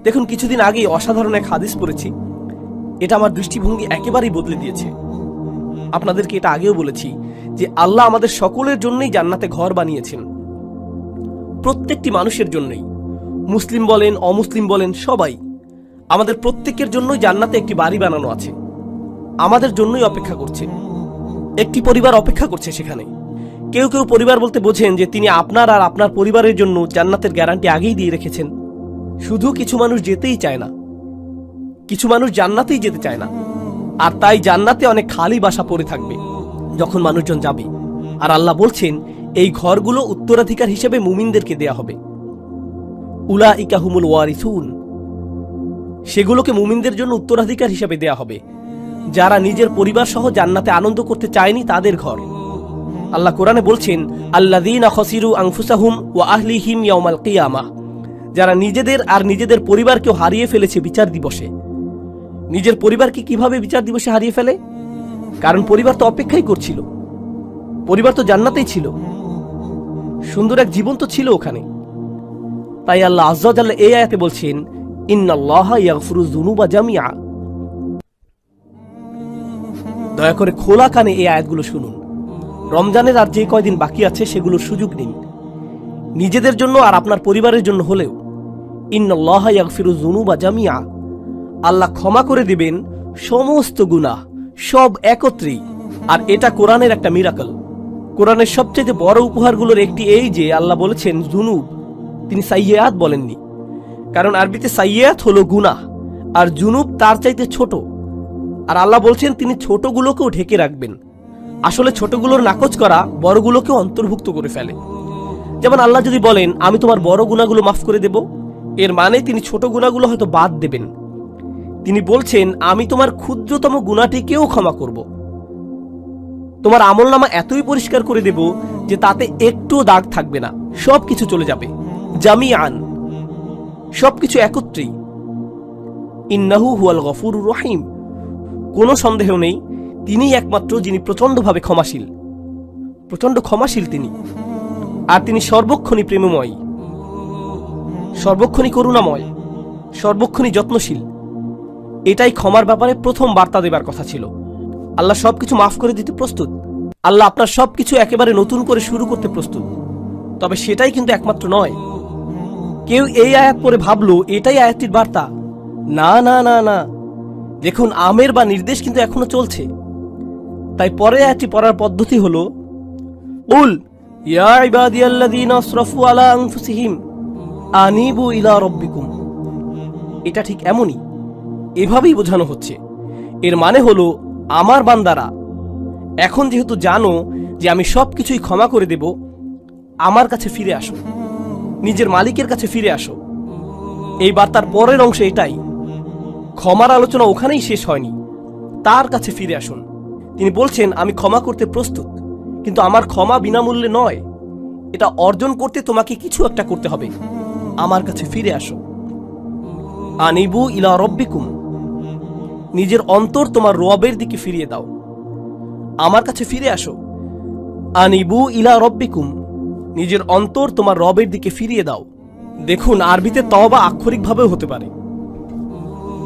দেখুন, কিছুদিন আগেই অসাধারণ এক হাদিস পড়েছি, এটা আমার দৃষ্টিভঙ্গি একেবারেই বদলে দিয়েছে। আপনাদেরকে এটা আগেও বলেছি যে আল্লাহ আমাদের সকলের জন্যই জান্নাতে ঘর বানিয়েছেন, প্রত্যেকটি মানুষের জন্যই, মুসলিম বলেন অমুসলিম বলেন সবাই, আমাদের প্রত্যেকের জন্যই জান্নাতে একটি বাড়ি বানানো আছে, আমাদের জন্যই অপেক্ষা করছে। একটি পরিবার অপেক্ষা করছে সেখানে। কেউ কেউ পরিবার বলতে বোঝেন যে তিনি আপনার আর আপনার পরিবারের জন্য জান্নাতের গ্যারান্টি আগেই দিয়ে রেখেছেন। শুধু কিছু মানুষ যেতেই চায় না, কিছু মানুষ জান্নাতেই যেতে চায় না, আর তাই জান্নাতে অনেক খালি বাসা পড়ে থাকবে যখন মানুষজন যাবে। আর আল্লাহ বলছেন এই ঘরগুলো উত্তরাধিকার হিসেবে মুমিনদেরকে দেয়া হবে। উলাইকা হুমুল ওয়ারিসুন, সেগুলোকে মুমিনদের জন্য উত্তরাধিকার হিসেবে দেয়া হবে, যারা নিজের পরিবার সহ জান্নাতে আনন্দ করতে চায়নি তাদের ঘর। আল্লাহ কোরআনে বলছেন আল্লাযীনা খাসিরু আনফুসাহুম ওয়া আহলিহিম ইয়াওমাল কিয়ামাহ, যারা নিজেদের আর নিজেদের পরিবারকেও হারিয়ে ফেলেছে বিচার দিবসে। নিজের পরিবারকে কিভাবে বিচার দিবসে হারিয়ে ফেলে? কারণ পরিবার তো অপেক্ষাই করছিল, পরিবার তো জান্নাতেই ছিল, সুন্দর এক জীবন তো ছিল ওখানে। তাই আল্লাহ আযজা ওয়া জাল্লা এই আয়াতে বলছেন ইন্নাল্লাহা ইয়াগফিরুয যুনুবা জামিআ। দয়া করে খোলা কানে এই আয়াতগুলো শুনুন। রমজানের আর যে কয়দিন বাকি আছে সেগুলোর সুযোগ নিন, নিজেদের জন্য আর আপনার পরিবারের জন্য হলেও। ইন্নাল্লাহা ইয়াগফিরুয যুনুবা জামিআ, আল্লাহ ক্ষমা করে দিবেন সমস্ত গুনাহ, সব একত্রেই। আর এটা কোরআনের একটা মিরাকল। কোরআনের সবচেয়ে বড় উপহারগুলোর একটি এই যে আল্লাহ বলেছেন জুনুব, তিনি সাইয়্যাত বলেননি। কারণ আরবিতে সাইয়্যাত হলো গুনাহ, আর জুনুব তার চাইতে ছোট। আর আল্লাহ বলছেন তিনি ছোটগুলোকেও ঢেকে রাখবেন। আসলে ছোটগুলোর নাকচ করা বড়গুলোকেও অন্তর্ভুক্ত করে ফেলে। যেমন আল্লাহ যদি বলেন আমি তোমার বড় গুনাহগুলো মাফ করে দেব, এর মানে তিনি ছোট গুনাহগুলো হয়তো বাদ দেবেন। তিনি বলছেন আমি তোমার ক্ষুদ্রতম গুনাহটিকেও ক্ষমা করব, তোমার আমলনামা এতই পরিষ্কার করে দেব যে তাতে একটু দাগ থাকবে না, সবকিছু চলে যাবে জামিআন, সবকিছু একত্রেই। ইন্নাহু হুয়াল গফুরুর রহিম, কোনো সন্দেহ নেই তিনিই একমাত্র যিনি প্রচণ্ডভাবে ক্ষমাশীল, প্রচণ্ড ক্ষমাশীল তিনি। আর তিনি সর্বক্ষণই প্রেমময়, সর্বক্ষণই করুণাময়, সর্বক্ষণই যত্নশীল। এটাই ক্ষমার ব্যাপারে প্রথম বার্তা দেবার কথা ছিল। আল্লাহ সবকিছু মাফ করে দিতে প্রস্তুত, আল্লাহ আপনার সবকিছু একেবারে নতুন করে শুরু করতে প্রস্তুত। তবে সেটাই কিন্তু একমাত্র নয়। কেউ এই আয়াত পড়ে ভাবলো এটাই আয়াতটির বার্তা। না না না না, দেখুন আমের বা নির্দেশ কিন্তু এখনো চলছে। তাই পরে আয়াতটি পড়ার পদ্ধতি হলো উল ইয়া ইবাদিয়াল্লাযীনা আসরাফু আলা আনফুসিহিম আনিবু ইলা রাব্বিকুম। এটা ঠিক এমনই, এভাবেই বোঝানো হচ্ছে। এর মানে হলো আমার বান্দারা, এখন যেহেতু জানো যে আমি সবকিছুই ক্ষমা করে দেব, আমার কাছে ফিরে আসো, নিজের মালিকের কাছে ফিরে আসো। এই বার্তার পরের অংশে এটাই। ক্ষমার আলোচনা ওখানেই শেষ হয়নি, তার কাছে ফিরে আসুন। তিনি বলছেন আমি ক্ষমা করতে প্রস্তুত, কিন্তু আমার ক্ষমা বিনামূল্যে নয়, এটা অর্জন করতে তোমাকে কিছু একটা করতে হবে। আমার কাছে ফিরে আসো। আনিবু ইলা রব্বিকুম, নিজের অন্তর তোমার রবের দিকে ফিরিয়ে দাও, আমার কাছে ফিরে আসো। আনিবু ইলা রব্বিকুম, নিজের অন্তর তোমার রবের দিকে ফিরিয়ে দাও। দেখুন আরবিতে তওবা আক্ষরিকভাবেও হতে পারে,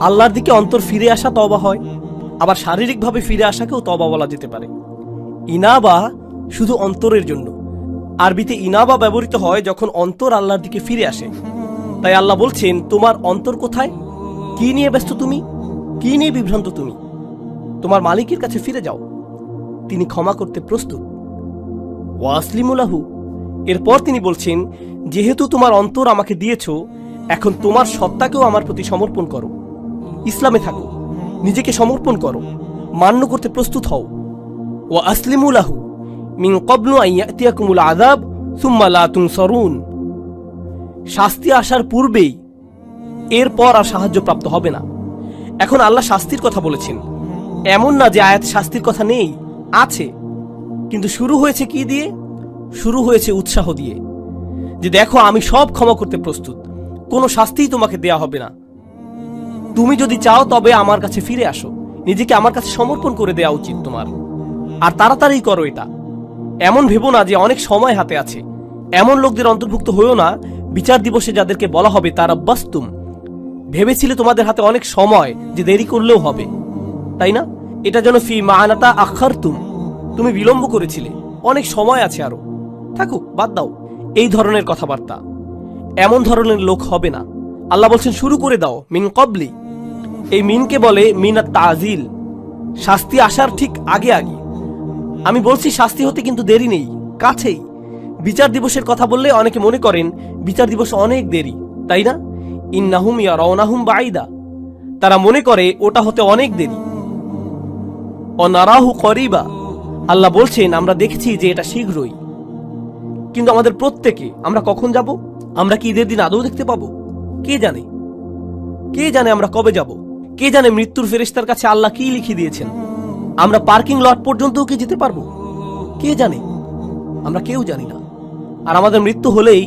আল্লাহর দিকে অন্তর ফিরে আসা তওবা হয়, আবার শারীরিকভাবে ফিরে আসাকেও তওবা বলা যেতে পারে। ইনাবা শুধু অন্তরের জন্য, আরবিতে ইনাবা ব্যবহৃত হয় যখন অন্তর আল্লাহর দিকে ফিরে আসে। তাই আল্লাহ বলছেন তোমার অন্তর কোথায়, কি নিয়ে ব্যস্ত তুমি, কি নিয়ে বিভ্রান্ত তুমি? তোমার মালিকের কাছে ফিরে যাও, তিনি ক্ষমা করতে প্রস্তুত। ওয়াসলিমু লাহু, এরপর তিনি বলছেন যেহেতু তোমার অন্তর আমাকে দিয়েছো, এখন তোমার সত্তাকেও আমার প্রতি সমর্পণ করো, ইসলামে থাকো, নিজেকে সমর্পণ করো, মান্য করতে প্রস্তুত হও। ওয়া আসলিমু লাহু মিন ক্বাবলু আন ইয়াতিয়াকুমুল আযাব সুম্মা লা তুনসারুন, শাস্তি আসার পূর্বেই, এরপর আর সাহায্য প্রাপ্ত হবে না। এখন আল্লাহ শাস্তির কথা বলেছেন, এমন না যে আয়াত শাস্তির কথা নেই, আছে, কিন্তু শুরু হয়েছে কি দিয়ে? শুরু হয়েছে উৎসাহ দিয়ে, যে দেখো আমি সব ক্ষমা করতে প্রস্তুত, কোনো শাস্তিই তোমাকে দেয়া হবে না। তুমি যদি চাও তবে আমার কাছে ফিরে আসো, নিজেকে আমার কাছে সমর্পণ করে দেওয়া উচিত তোমার, আর তাড়াতাড়ি করো এটা। এমন ভেবো না যে অনেক সময় হাতে আছে, এমন লোকদের অন্তর্ভুক্ত হইও না বিচার দিবসে যাদেরকে বলা হবে তারাব্বাসতুম, ভেবেছিলে তোমাদের হাতে অনেক সময় যে দেরি করলেও হবে, তাই না? এটা যেন ফি মানাতা আখারতুম, তুমি বিলম্ব করেছিলে, অনেক সময় আছে আরো, থাকুক, বাদ দাও। এই ধরনের কথাবার্তা, এমন ধরনের লোক হবে না। আল্লাহ বলছেন শুরু করে দাও মিন কবলি। এই মিনকে বলে মিনাত তাজিল, শাস্তি আসার ঠিক আগে আগে। আমি বলছি শাস্তি হতে কিন্তু দেরি নেই, কাছেই। বিচার দিবসের কথা বললে অনেকে মনে করেন বিচার দিবস অনেক দেরি, তাই না? ইন্নাহুম ইয়ারাউনাহুম বাঈদা, তারা মনে করে ওটা হতে অনেক দেরি। অনারাহু করিবা, আল্লাহ বলছেন আমরা দেখেছি যে এটা শীঘ্রই। কিন্তু আমাদের প্রত্যেকে আমরা কখন যাব? আমরা কি ঈদের দিন আদৌ দেখতে পাবো? কে জানে? কে জানে আমরা কবে যাব? কে জানে মৃত্যুর ফেরেশতার কাছে আল্লাহ কি লিখে দিয়েছেন? আমরা পার্কিং লট পর্যন্তও কি যেতে পারবো? কে জানে? আমরা কেউ জানি না। আর আমাদের মৃত্যু হলেই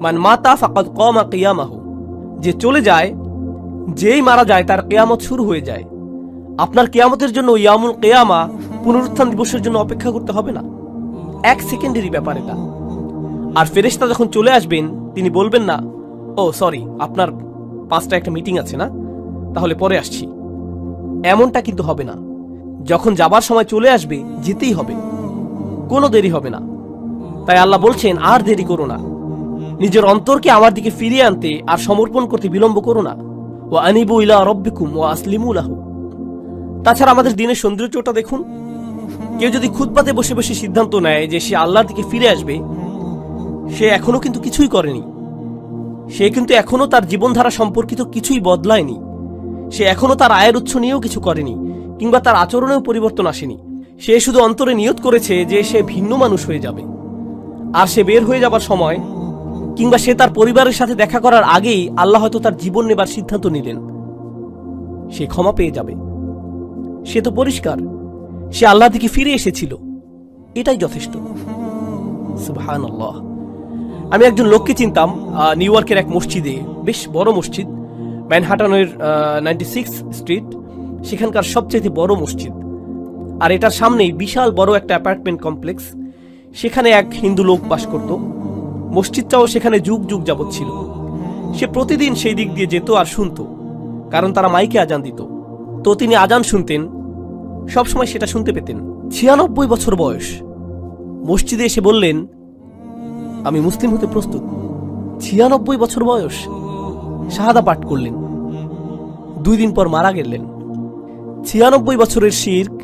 মান মাতা ফাকাদ কামা কিয়ামাহু, যে চলে যায়, যেই মারা যায় তার কিয়ামত শুরু হয়ে যায়। আপনার কিয়ামতের জন্য ইয়ামুল কিয়ামা, পুনরুত্থান দিবসের জন্য অপেক্ষা করতে হবে না। এক সেকেন্ডেরই ব্যাপার এটা। আর ফেরেশতা যখন চলে আসবেন তিনি বলবেন না, ও সরি আপনার 5টা একটা মিটিং আছে না, তাহলে পরে আসছি। এমনটা কিন্তু হবে না। যখন যাবার সময় চলে আসবে যেতেই হবে, কোনো দেরি হবে না। তাই আল্লাহ বলছেন আর দেরি করো না, নিজের অন্তরকে আমার দিকে ফিরিয়ে আনতে আর সমর্পণ করতে বিলম্ব করো না। ওয়া আনিবু ইলা রাব্বিকুম ওয়া আসলিমু লাহু। তাছাড়া আমাদের দিনের সৌন্দর্যটা দেখুন। কেউ যদি খুতবাতে বসে বসে সিদ্ধান্ত নেয় যে সে আল্লাহর দিকে ফিরে আসবে, সে এখনো কিন্তু কিছুই করেনি। সে কিন্তু এখনো তার জীবনধারা সম্পর্কিত কিছুই বদলায়নি। সে এখনো তার আয়ের উৎস নিয়েও কিছু করেনি, কিংবা তার আচরণেও পরিবর্তন আসেনি। সে শুধু অন্তরে নিয়ত করেছে যে সে ভিন্ন মানুষ হয়ে যাবে। আর সে বের হয়ে যাবার সময়, কিংবা সে তার পরিবারের সাথে দেখা করার আগেই আল্লাহ হয়তো তার জীবন নেবার সিদ্ধান্ত নিলেন। সে ক্ষমা পেয়ে যাবে। সে তো পরিষ্কার, সে আল্লাহ দিকে ফিরে এসেছিল, এটাই যথেষ্ট। সুবহানাল্লাহ। আমি একজন লোককে চিনতাম নিউ ইয়র্কের এক মসজিদে, বেশ বড় মসজিদ, ম্যানহাটনের 96 স্ট্রিট, সেখানকার সবচেয়ে বড় মসজিদ। আর এটার সামনেই বিশাল বড় একটা অ্যাপার্টমেন্ট কমপ্লেক্স। সেখানে এক হিন্দু লোক বাস করত। মসজিদটাও সেখানে যুগ যুগ যাবৎ ছিল। সে প্রতিদিন সেই দিক দিয়ে যেত আর শুনত, কারণ তারা মাইকে আজান দিত। তো তিনি আজান শুনতেন, সবসময় সেটা শুনতে পেতেন। 96 বছর বয়স। মসজিদে এসে বললেন আমি মুসলিম হতে প্রস্তুত। 96 বছর বয়স। শাহাদা পাঠ করলেন। 2 দিন পর মারা গেলেন। 96 বছরের শিরক,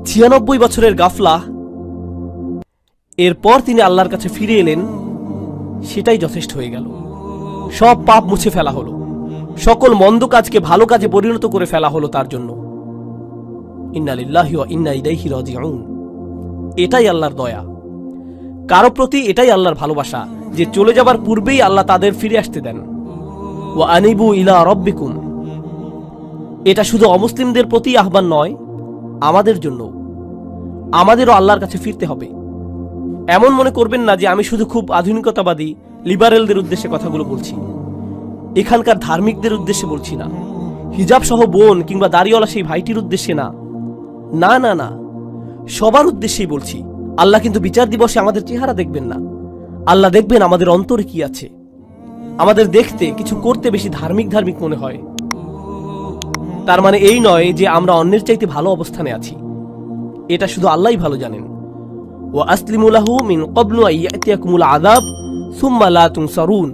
96 বছরের গাফলা। এরপর তিনি আল্লাহর কাছে ফিরে এলেন, সেটাই যথেষ্ট হয়ে গেল। সব পাপ মুছে ফেলা হলো, সকল মন্দ কাজকে ভালো কাজে পরিণত করে ফেলা হলো তার জন্য। ইন্না লিল্লাহি ওয়া ইন্না ইলাইহি রাজিউন। এটাই আল্লাহর দয়া কারো প্রতি, এটাই আল্লাহর ভালোবাসা যে চলে যাবার পূর্বেই আল্লাহ তাদের ফিরে আসতে দেন। ওয়া আনিবু ইলা রাব্বিকুম। এটা শুধু অমুসলিমদের প্রতি আহ্বান নয়, আমাদের জন্য। আমাদেরও আল্লাহর কাছে ফিরতে হবে। এমন মনে করবেন না যে আমি শুধু খুব আধুনিকতাবাদী লিবারেলদের উদ্দেশ্যে কথাগুলো বলছি। এখানকার ধার্মিকদের উদ্দেশ্যে বলছি না, হিজাব সহ বোন কিংবা দাড়িওয়ালা সেই ভাইটির উদ্দেশ্যে না, না না না, সবার উদ্দেশ্যেই বলছি। আল্লাহ কিন্তু বিচার দিবসে আমাদের চেহারা দেখবেন না, আল্লাহ দেখবেন আমাদের অন্তরে কি আছে। আমাদের দেখতে কিছু করতে বেশি ধার্মিক ধার্মিক মনে হয়, তার মানে এই নয় যে আমরা অন্যের চাইতে ভালো অবস্থানে আছি। এটা শুধু আল্লাহই ভালো জানেন। ওয়া আসলিমু লাহু মিন ক্বাবলু আন ইয়াতিয়াকুমুল আযাব সুম্মা লা তুনসারুন।